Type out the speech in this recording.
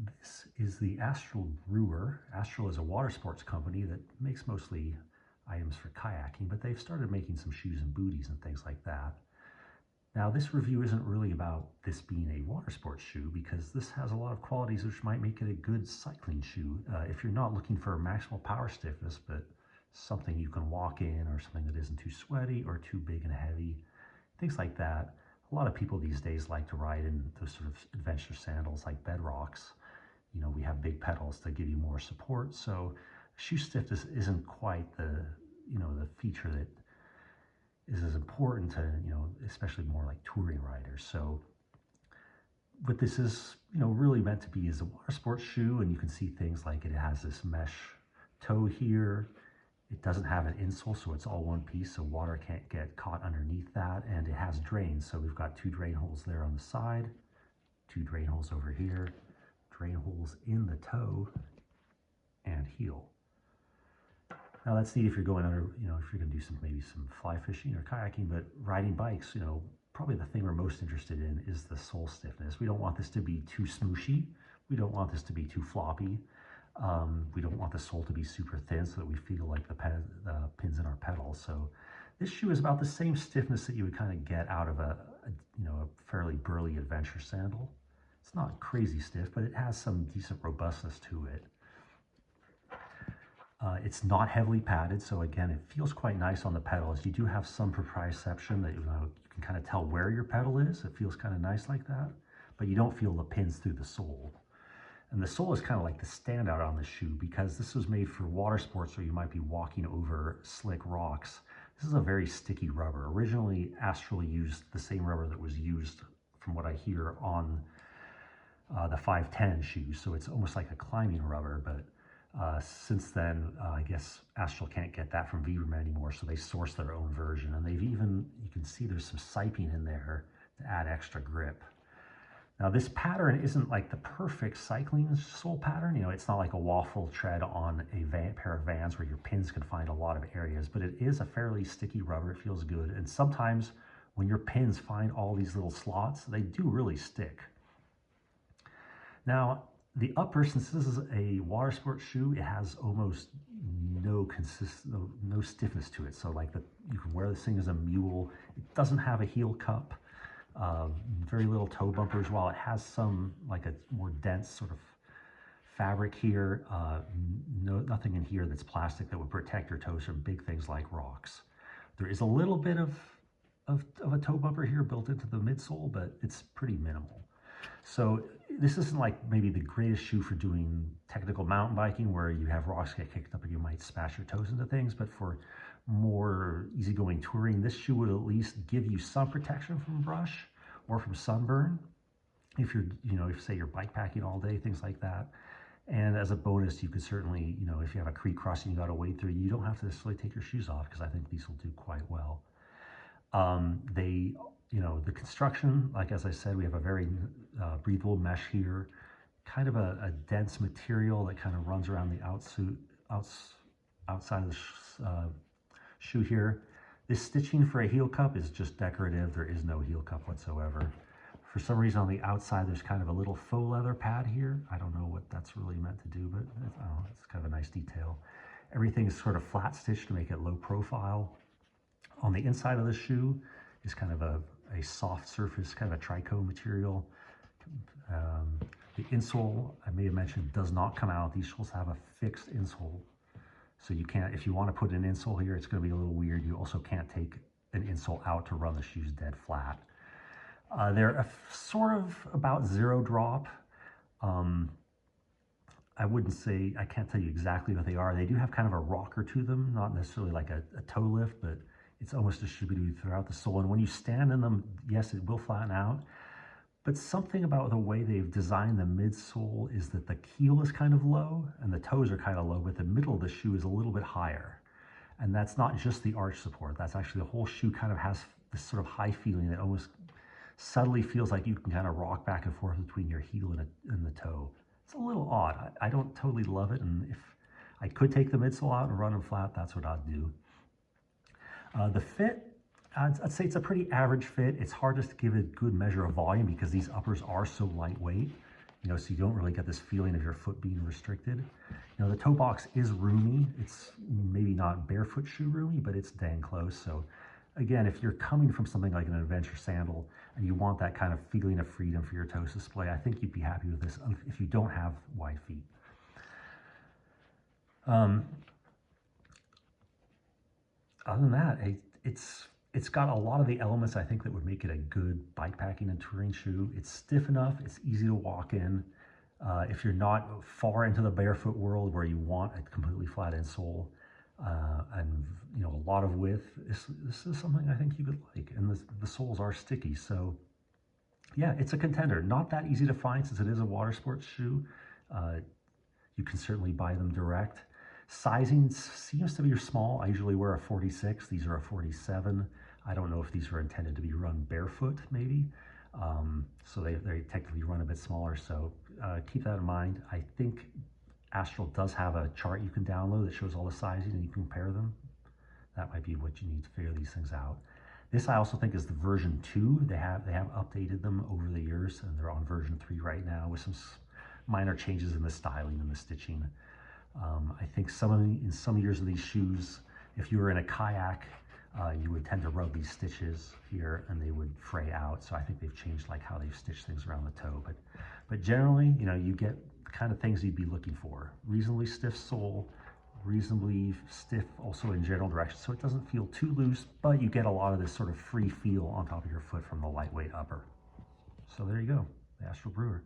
This is the Astral Brewer. Astral is a water sports company that makes mostly items for kayaking, but they've started making some shoes and booties and things like that. Now, this review isn't really about this being a water sports shoe because this has a lot of qualities which might make it a good cycling shoe. If you're not looking for maximal power stiffness, but something you can walk in or something that isn't too sweaty or too big and heavy, things like that. A lot of people these days like to ride in those sort of adventure sandals like Bedrocks. You know, we have big pedals to give you more support, so shoe stiffness isn't quite the, the feature that is as important to, especially more like touring riders. So what this is, really meant to be is a water sports shoe, and you can see things like it has this mesh toe here. It doesn't have an insole, so it's all one piece, so water can't get caught underneath that, and it has drains. So we've got two drain holes there on the side, two drain holes over here, drain holes in the toe and heel. Now that's neat if you're going under, if you're gonna do maybe some fly fishing or kayaking, but riding bikes, probably the thing we're most interested in is the sole stiffness. We don't want this to be too smooshy. We don't want this to be too floppy. We don't want the sole to be super thin so that we feel like the pins in our pedals. So this shoe is about the same stiffness that you would kind of get out of a fairly burly adventure sandal. It's not crazy stiff, but it has some decent robustness to it. It's not heavily padded, so again, it feels quite nice on the pedals. You do have some proprioception that you can kind of tell where your pedal is. It feels kind of nice like that, but you don't feel the pins through the sole. And the sole is kind of like the standout on the shoe because this was made for water sports where you might be walking over slick rocks. This is a very sticky rubber. Originally, Astral used the same rubber that was used, from what I hear, on the 510 shoes. So it's almost like a climbing rubber, but since then, I guess Astral can't get that from Vibram anymore, so they source their own version. And they've even, you can see there's some siping in there to add extra grip. Now this pattern isn't like the perfect cycling sole pattern. It's not like a waffle tread on a pair of Vans where your pins can find a lot of areas, but it is a fairly sticky rubber. It feels good. And sometimes when your pins find all these little slots, they do really stick. Now, the upper, since this is a water sports shoe, it has almost no stiffness to it. So like you can wear this thing as a mule. It doesn't have a heel cup. Very little toe bumpers, while it has some like a more dense sort of fabric here. Nothing in here that's plastic that would protect your toes from big things like rocks. There is a little bit of a toe bumper here built into the midsole, but it's pretty minimal. So this isn't like maybe the greatest shoe for doing technical mountain biking where you have rocks get kicked up and you might smash your toes into things, but for more easygoing touring, this shoe would at least give you some protection from brush or from sunburn if you're, if say you're bike packing all day, things like that. And as a bonus, you could certainly, if you have a creek crossing you got to wade through, you don't have to necessarily take your shoes off because I think these will do quite well. The construction, like as I said, we have a very breathable mesh here, kind of a dense material that kind of runs around the outside of the shoe here. This stitching for a heel cup is just decorative. There is no heel cup whatsoever. For some reason on the outside, there's kind of a little faux leather pad here. I don't know what that's really meant to do, but it's kind of a nice detail. Everything is sort of flat stitched to make it low profile. On the inside of the shoe is kind of a soft surface, kind of a trico material. The insole, I may have mentioned, does not come out. These shoes have a fixed insole. So you can't, if you want to put an insole here, it's going to be a little weird. You also can't take an insole out to run the shoes dead flat. They're sort of about zero drop. I wouldn't say, I can't tell you exactly what they are. They do have kind of a rocker to them, not necessarily like a toe lift, but it's almost distributed throughout the sole. And when you stand in them, yes, it will flatten out. But something about the way they've designed the midsole is that the heel is kind of low and the toes are kind of low, but the middle of the shoe is a little bit higher. And that's not just the arch support. That's actually the whole shoe kind of has this sort of high feeling that almost subtly feels like you can kind of rock back and forth between your heel and the toe. It's a little odd. I don't totally love it. And if I could take the midsole out and run them flat, that's what I'd do. The fit, I'd say it's a pretty average fit. It's hard to give a good measure of volume because these uppers are so lightweight. so you don't really get this feeling of your foot being restricted. The toe box is roomy. It's maybe not barefoot shoe roomy, but it's dang close. So again, if you're coming from something like an adventure sandal and you want that kind of feeling of freedom for your toes display, I think you'd be happy with this if you don't have wide feet. Other than that, it's got a lot of the elements I think that would make it a good bikepacking and touring shoe. It's stiff enough, it's easy to walk in. If you're not far into the barefoot world where you want a completely flat insole and a lot of width, this is something I think you could like. And the soles are sticky, so yeah, it's a contender. Not that easy to find since it is a water sports shoe. You can certainly buy them direct. Sizing seems to be small. I usually wear a 46. These are a 47. I don't know if these are intended to be run barefoot, maybe. So they technically run a bit smaller. So keep that in mind. I think Astral does have a chart you can download that shows all the sizing and you can compare them. That might be what you need to figure these things out. This I also think is the version 2. They have updated them over the years, and they're on version 3 right now with some minor changes in the styling and the stitching. I think in some years of these shoes, if you were in a kayak, you would tend to rub these stitches here and they would fray out. So I think they've changed like how they've stitched things around the toe. But generally, you get the kind of things you'd be looking for. Reasonably stiff sole, reasonably stiff also in general direction, so it doesn't feel too loose, but you get a lot of this sort of free feel on top of your foot from the lightweight upper. So there you go, the Astral Brewer.